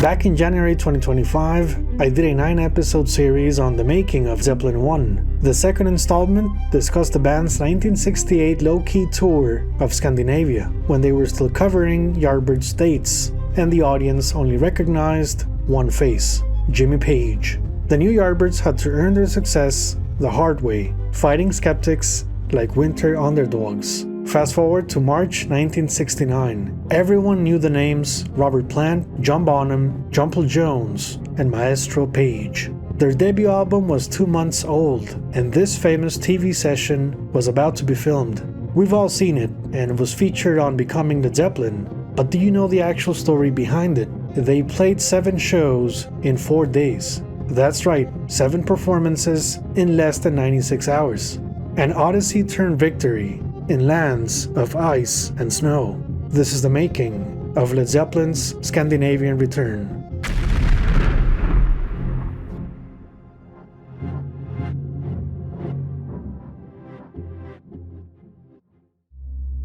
Back in January 2025, I did a 9-episode series on the making of Zeppelin I. The second installment discussed the band's 1968 low-key tour of Scandinavia, when they were still covering Yardbird's dates, and the audience only recognized one face, Jimmy Page. The new Yardbirds had to earn their success the hard way, fighting skeptics like winter underdogs. Fast forward to March 1969. Everyone knew the names Robert Plant, John Bonham, John Paul Jones, and Maestro Page. Their debut album was 2 months old, and this famous TV session was about to be filmed. We've all seen it, and it was featured on Becoming Led Zeppelin, but do you know the actual story behind it? They played 7 shows in 4 days. That's right, 7 performances in less than 96 hours. An odyssey turned victory in lands of ice and snow. This is the making of Led Zeppelin's Scandinavian Return.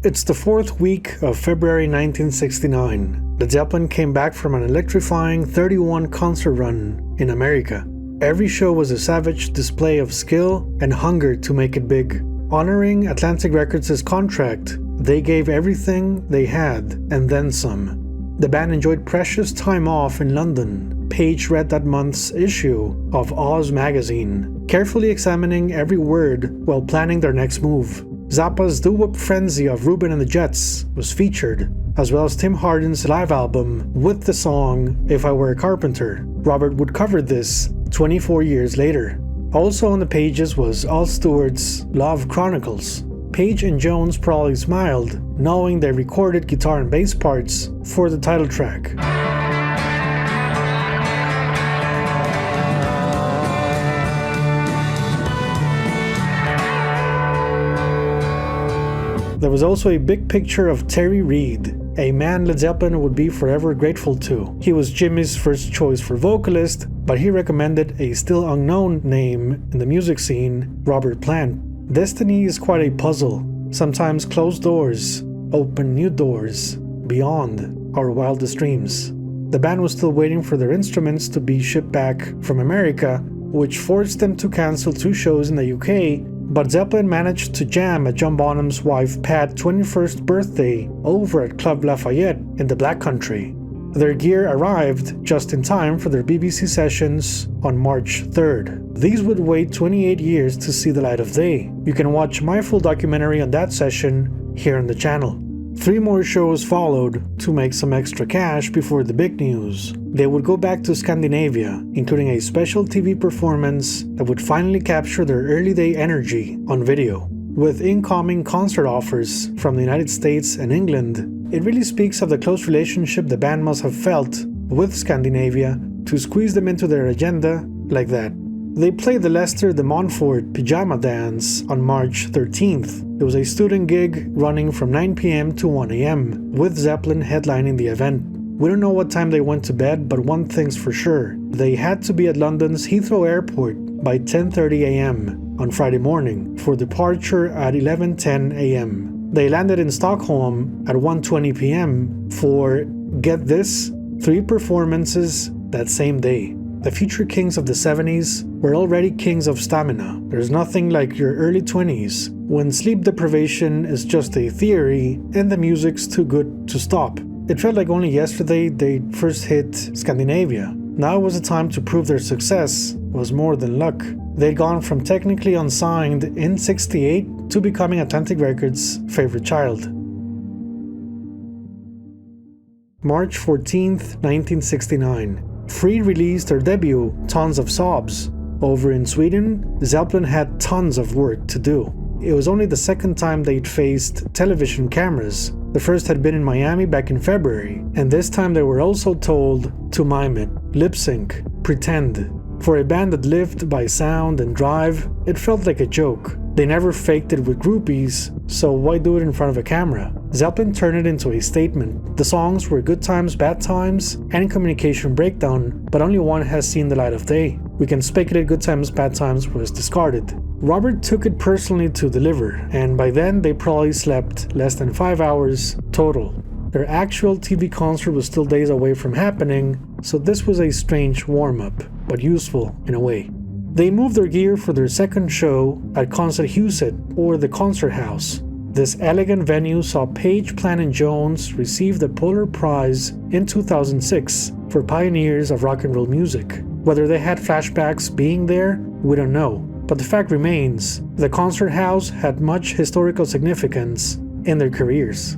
It's the 4th week of February 1969. Led Zeppelin came back from an electrifying 31 concert run in America. Every show was a savage display of skill and hunger to make it big. Honoring Atlantic Records' contract, they gave everything they had and then some. The band enjoyed precious time off in London. Page read that month's issue of Oz magazine, carefully examining every word while planning their next move. Zappa's doo-wop frenzy of Reuben and the Jets was featured, as well as Tim Hardin's live album with the song If I Were a Carpenter. Robert would cover this 24 years later. Also on the pages was Al Stewart's Love Chronicles. Page and Jones probably smiled, knowing they recorded guitar and bass parts for the title track. There was also a big picture of Terry Reid, a man Led Zeppelin would be forever grateful to. He was Jimmy's first choice for vocalist, but he recommended a still unknown name in the music scene, Robert Plant. Destiny is quite a puzzle. Sometimes closed doors open new doors beyond our wildest dreams. The band was still waiting for their instruments to be shipped back from America, which forced them to cancel 2 shows in the UK, but Zeppelin managed to jam at John Bonham's wife Pat's 21st birthday over at Club Lafayette in the Black Country. Their gear arrived just in time for their BBC sessions on March 3rd. These would wait 28 years to see the light of day. You can watch my full documentary on that session here on the channel. 3 more shows followed to make some extra cash before the big news. They would go back to Scandinavia, including a special TV performance that would finally capture their early day energy on video. With incoming concert offers from the United States and England, it really speaks of the close relationship the band must have felt with Scandinavia to squeeze them into their agenda like that. They played the Leicester de Montfort Pyjama Dance on March 13th. It was a student gig running from 9 p.m. to 1 a.m., with Zeppelin headlining the event. We don't know what time they went to bed, but one thing's for sure. They had to be at London's Heathrow Airport by 10:30 a.m. on Friday morning for departure at 11:10 a.m. They landed in Stockholm at 1:20 p.m. for, get this, 3 performances that same day. The future kings of the 70s were already kings of stamina. There's nothing like your early 20s, when sleep deprivation is just a theory and the music's too good to stop. It felt like only yesterday they first hit Scandinavia. Now was the time to prove their success was more than luck. They'd gone from technically unsigned in '68 to becoming Atlantic Records' favorite child. March 14th, 1969. Free released their debut, Tons of Sobs. Over in Sweden, Zeppelin had tons of work to do. It was only the second time they'd faced television cameras. The first had been in Miami back in February, and this time they were also told to mime it, lip sync, pretend. For a band that lived by sound and drive, it felt like a joke. They never faked it with groupies, so why do it in front of a camera? Zeppelin turned it into a statement. The songs were Good Times, Bad Times, and Communication Breakdown, but only one has seen the light of day. We can speculate Good Times, Bad Times was discarded. Robert took it personally to deliver, and by then they probably slept less than 5 hours total. Their actual TV concert was still days away from happening, so this was a strange warm-up, but useful in a way. They moved their gear for their second show at Concerthuset, or the Concert House. This elegant venue saw Page, Plant and Jones receive the Polar Prize in 2006 for pioneers of rock and roll music. Whether they had flashbacks being there, we don't know. But the fact remains, the Concert House had much historical significance in their careers.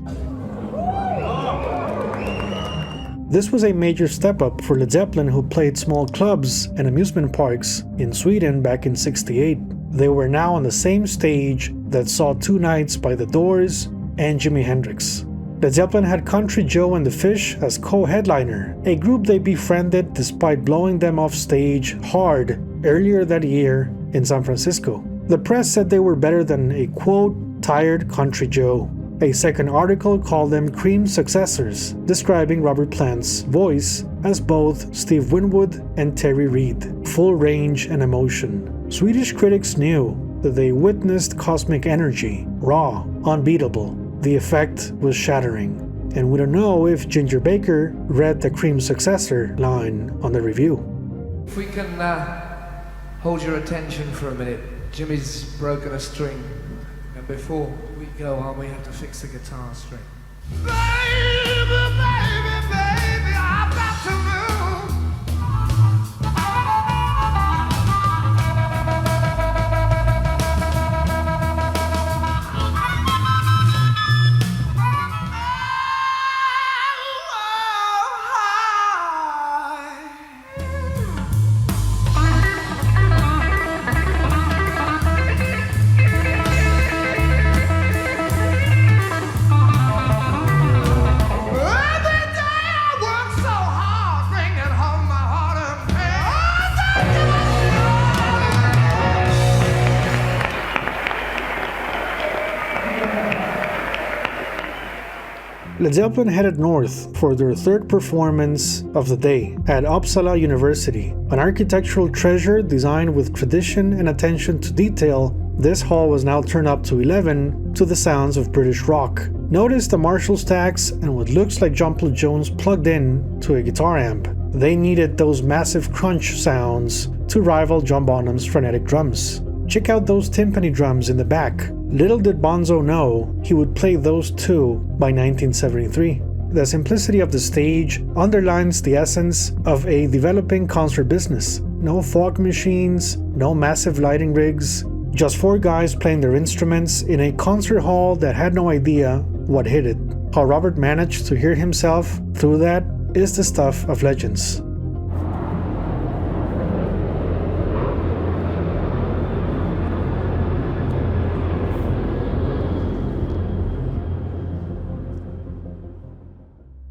This was a major step up for Led Zeppelin, who played small clubs and amusement parks in Sweden back in '68. They were now on the same stage that saw Two Nights by The Doors and Jimi Hendrix. Led Zeppelin had Country Joe and the Fish as co-headliner, a group they befriended despite blowing them off stage hard earlier that year in San Francisco. The press said they were better than a, quote, tired Country Joe. A second article called them Cream's successors, describing Robert Plant's voice as both Steve Winwood and Terry Reid, full range and emotion. Swedish critics knew that they witnessed cosmic energy, raw, unbeatable. The effect was shattering, and we don't know if Ginger Baker read the Cream's successor line on the review. If we can hold your attention for a minute, Jimmy's broken a string, and before we go on, we have to fix the guitar string. Baby, baby, baby, I've got to move. Led Zeppelin headed north for their third performance of the day at Uppsala University. An architectural treasure designed with tradition and attention to detail, this hall was now turned up to 11 to the sounds of British rock. Notice the Marshall stacks and what looks like John Paul Jones plugged in to a guitar amp. They needed those massive crunch sounds to rival John Bonham's frenetic drums. Check out those timpani drums in the back. Little did Bonzo know he would play those too by 1973. The simplicity of the stage underlines the essence of a developing concert business. No fog machines, no massive lighting rigs, just four guys playing their instruments in a concert hall that had no idea what hit it. How Robert managed to hear himself through that is the stuff of legends.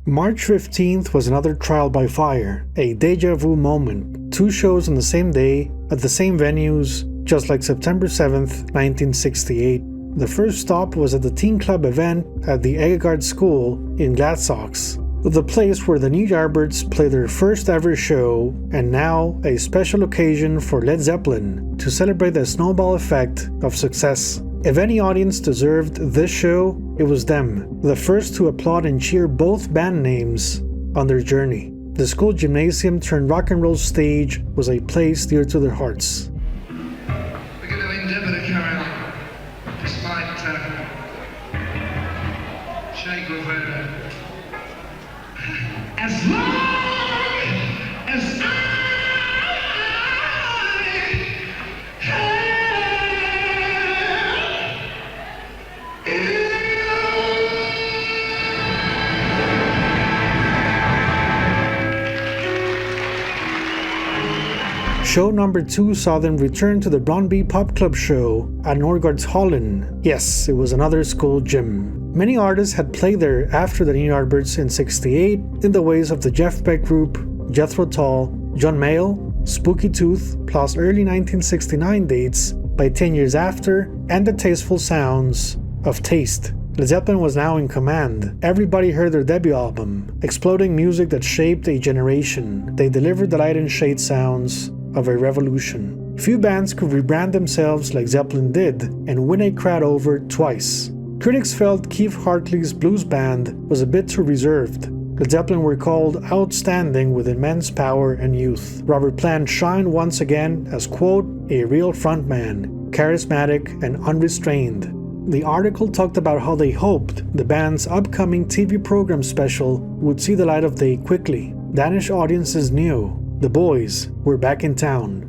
March 15th was another trial by fire, a deja vu moment. Two shows on the same day, at the same venues, just like September 7th, 1968. The first stop was at the Teen Club event at the Egegard School in Gladsaxe, the place where the New Yardbirds played their first ever show, and now a special occasion for Led Zeppelin to celebrate the snowball effect of success. If any audience deserved this show, it was them, the first to applaud and cheer both band names on their journey. The school gymnasium turned rock and roll stage was a place dear to their hearts. We're going to endeavour to carry on, despite Che Guevara. As long as I Show number 2 saw them return to the Brøndby Pop Club show at Nørgaardshallen. Yes, it was another school gym. Many artists had played there after the New Yardbirds in '68 in the ways of the Jeff Beck Group, Jethro Tull, John Mayall, Spooky Tooth, plus early 1969 dates by 10 years after, and the tasteful sounds of Taste. Led Zeppelin was now in command. Everybody heard their debut album, exploding music that shaped a generation. They delivered the light and shade sounds of a revolution. Few bands could rebrand themselves like Zeppelin did and win a crowd over twice. Critics felt Keith Hartley's blues band was a bit too reserved. Led Zeppelin were called outstanding with immense power and youth. Robert Plant shined once again as, quote, a real frontman, charismatic and unrestrained. The article talked about how they hoped the band's upcoming TV program special would see the light of day quickly. Danish audiences knew the boys were back in town.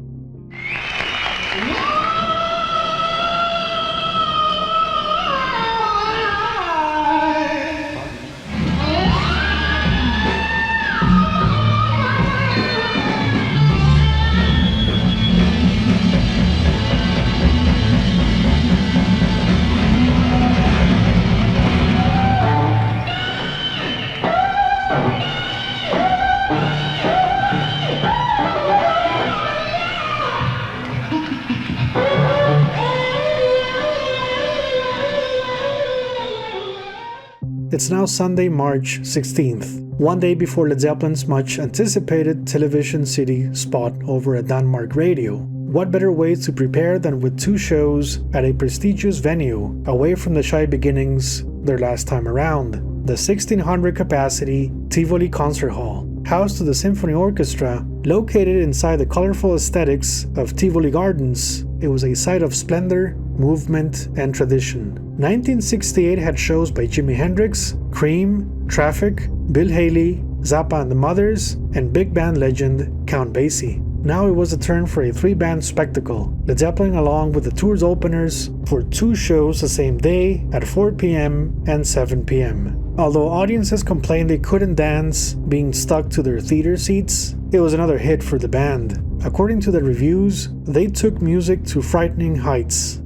It's now Sunday, March 16th, one day before Led Zeppelin's much anticipated television city spot over at Danmark Radio. What better way to prepare than with 2 shows at a prestigious venue away from the shy beginnings their last time around? The 1600 capacity Tivoli Concert Hall, housed to the Symphony Orchestra, located inside the colorful aesthetics of Tivoli Gardens, it was a sight of splendor, movement, and tradition. 1968 had shows by Jimi Hendrix, Cream, Traffic, Bill Haley, Zappa and the Mothers, and big band legend Count Basie. Now it was a turn for a 3-band spectacle, Led Zeppelin along with the tour's openers for 2 shows the same day at 4 p.m. and 7 p.m. Although audiences complained they couldn't dance being stuck to their theater seats, it was another hit for the band. According to the reviews, they took music to frightening heights.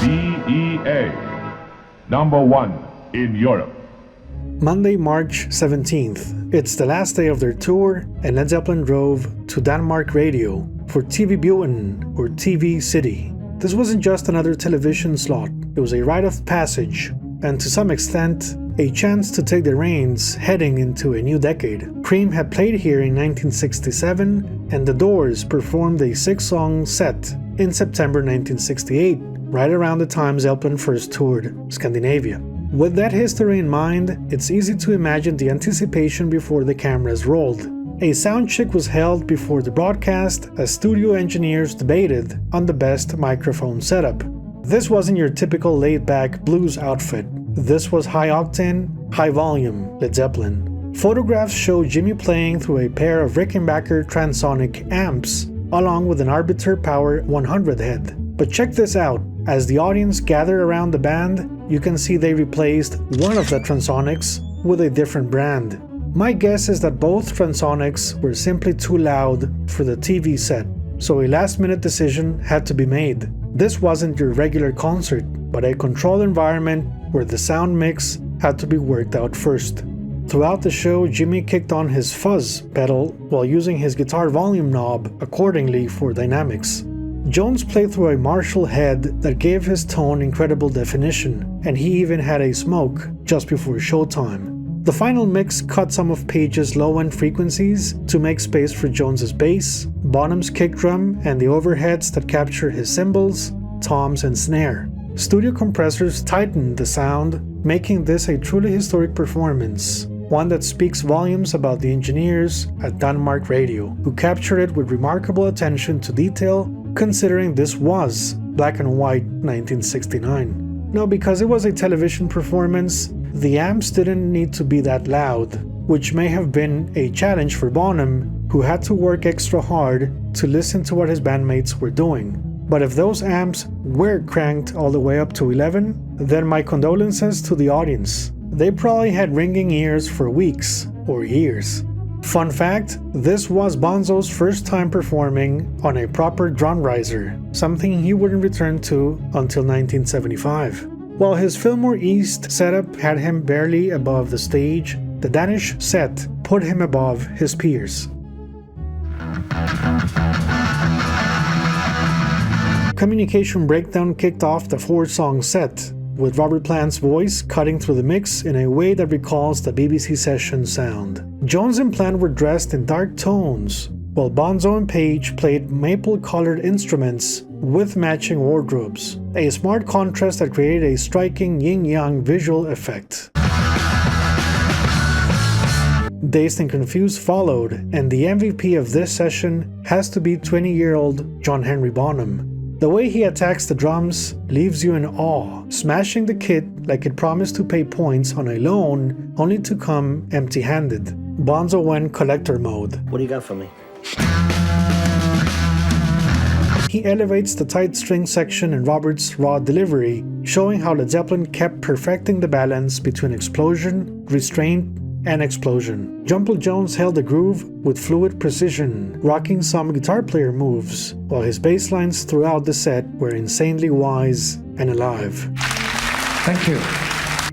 BEA, number 1 in Europe. Monday, March 17th. It's the last day of their tour, and Led Zeppelin drove to Danmark Radio for TV Byen, or TV City. This wasn't just another television slot, it was a rite of passage, and to some extent, a chance to take the reins heading into a new decade. Cream had played here in 1967, and The Doors performed a 6-song set in September 1968, right around the time Zeppelin first toured Scandinavia. With that history in mind, it's easy to imagine the anticipation before the cameras rolled. A sound check was held before the broadcast as studio engineers debated on the best microphone setup. This wasn't your typical laid-back blues outfit. This was high-octane, high-volume Led Zeppelin. Photographs show Jimmy playing through a pair of Rickenbacker transonic amps, along with an Arbiter Power 100 head. But check this out. As the audience gathered around the band, you can see they replaced one of the transonics with a different brand. My guess is that both transonics were simply too loud for the TV set, so a last-minute decision had to be made. This wasn't your regular concert, but a controlled environment where the sound mix had to be worked out first. Throughout the show, Jimmy kicked on his fuzz pedal while using his guitar volume knob accordingly for dynamics. Jones played through a Marshall head that gave his tone incredible definition, and he even had a smoke just before showtime. The final mix cut some of Page's low-end frequencies to make space for Jones's bass, Bonham's kick drum, and the overheads that capture his cymbals, toms, and snare. Studio compressors tightened the sound, making this a truly historic performance, one that speaks volumes about the engineers at Danmark Radio, who captured it with remarkable attention to detail, considering this was black and white 1969. Now, because it was a television performance, the amps didn't need to be that loud, which may have been a challenge for Bonham, who had to work extra hard to listen to what his bandmates were doing. But if those amps were cranked all the way up to 11, then my condolences to the audience. They probably had ringing ears for weeks or years. Fun fact, this was Bonzo's first time performing on a proper drum riser, something he wouldn't return to until 1975. While his Fillmore East setup had him barely above the stage, the Danish set put him above his peers. Communication Breakdown kicked off the 4-song set, with Robert Plant's voice cutting through the mix in a way that recalls the BBC session sound. Jones and Plant were dressed in dark tones, while Bonzo and Page played maple-colored instruments with matching wardrobes, a smart contrast that created a striking yin-yang visual effect. Dazed and Confused followed, and the MVP of this session has to be 20-year-old John Bonham. The way he attacks the drums leaves you in awe, smashing the kit like it promised to pay points on a loan, only to come empty-handed. Bonzo went collector mode. What do you got for me? He elevates the tight string section in Robert's raw delivery, showing how Led Zeppelin kept perfecting the balance between explosion, restraint, and explosion. Jumble Jones held the groove with fluid precision, rocking some guitar player moves, while his bass lines throughout the set were insanely wise and alive. Thank you.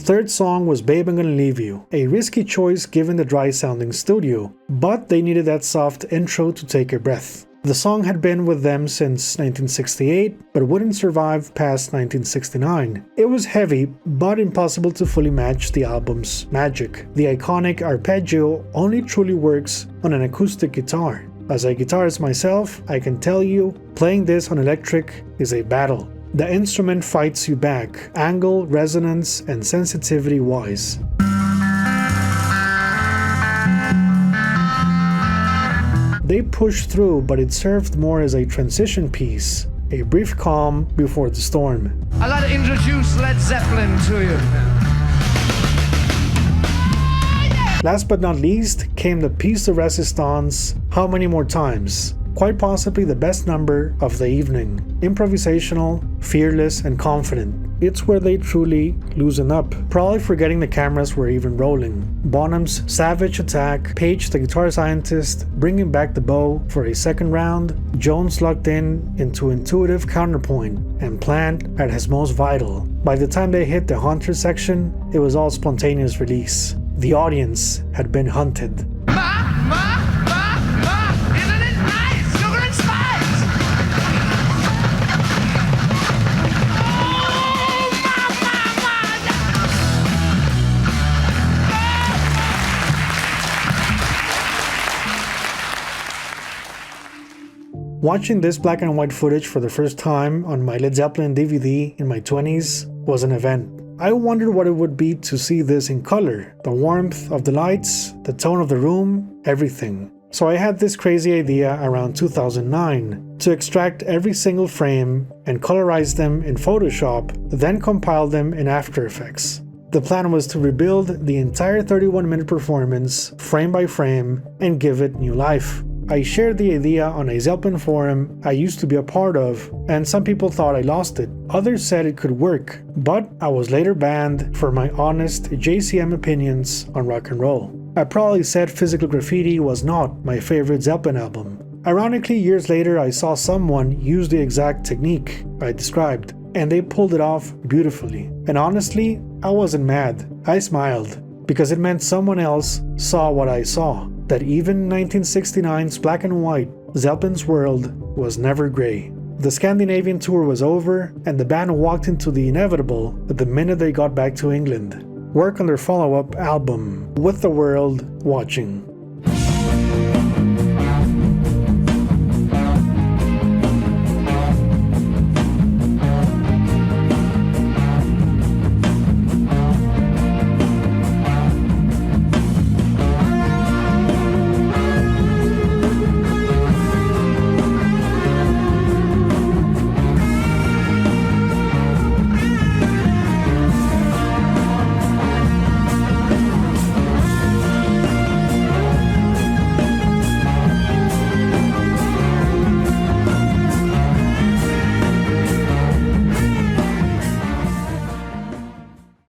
Third song was Babe I'm Gonna Leave You, a risky choice given the dry-sounding studio, but they needed that soft intro to take a breath. The song had been with them since 1968, but wouldn't survive past 1969. It was heavy, but impossible to fully match the album's magic. The iconic arpeggio only truly works on an acoustic guitar. As a guitarist myself, I can tell you, playing this on electric is a battle. The instrument fights you back, angle, resonance, and sensitivity-wise. They pushed through, but it served more as a transition piece, a brief calm before the storm. I'd like to introduce Led Zeppelin to you. Last but not least came the piece de resistance, How Many More Times? Quite possibly the best number of the evening. Improvisational, fearless, and confident. It's where they truly loosen up, probably forgetting the cameras were even rolling. Bonham's savage attack, Page the guitar scientist bringing back the bow for a second round, Jones locked in into intuitive counterpoint, and Plant at his most vital. By the time they hit the Hunter section, it was all spontaneous release. The audience had been hunted. Watching this black and white footage for the first time on my Led Zeppelin DVD in my 20s was an event. I wondered what it would be to see this in color, the warmth of the lights, the tone of the room, everything. So I had this crazy idea around 2009 to extract every single frame and colorize them in Photoshop, then compile them in After Effects. The plan was to rebuild the entire 31-minute performance frame by frame and give it new life. I shared the idea on a Zeppelin forum I used to be a part of, and some people thought I lost it. Others said it could work, but I was later banned for my honest JCM opinions on rock and roll. I probably said Physical Graffiti was not my favorite Zeppelin album. Ironically, years later I saw someone use the exact technique I described, and they pulled it off beautifully. And honestly, I wasn't mad. I smiled, because it meant someone else saw what I saw. That even 1969's black and white, Zeppelin's world was never grey. The Scandinavian tour was over, and the band walked into the inevitable the minute they got back to England. Work on their follow-up album, With the World Watching.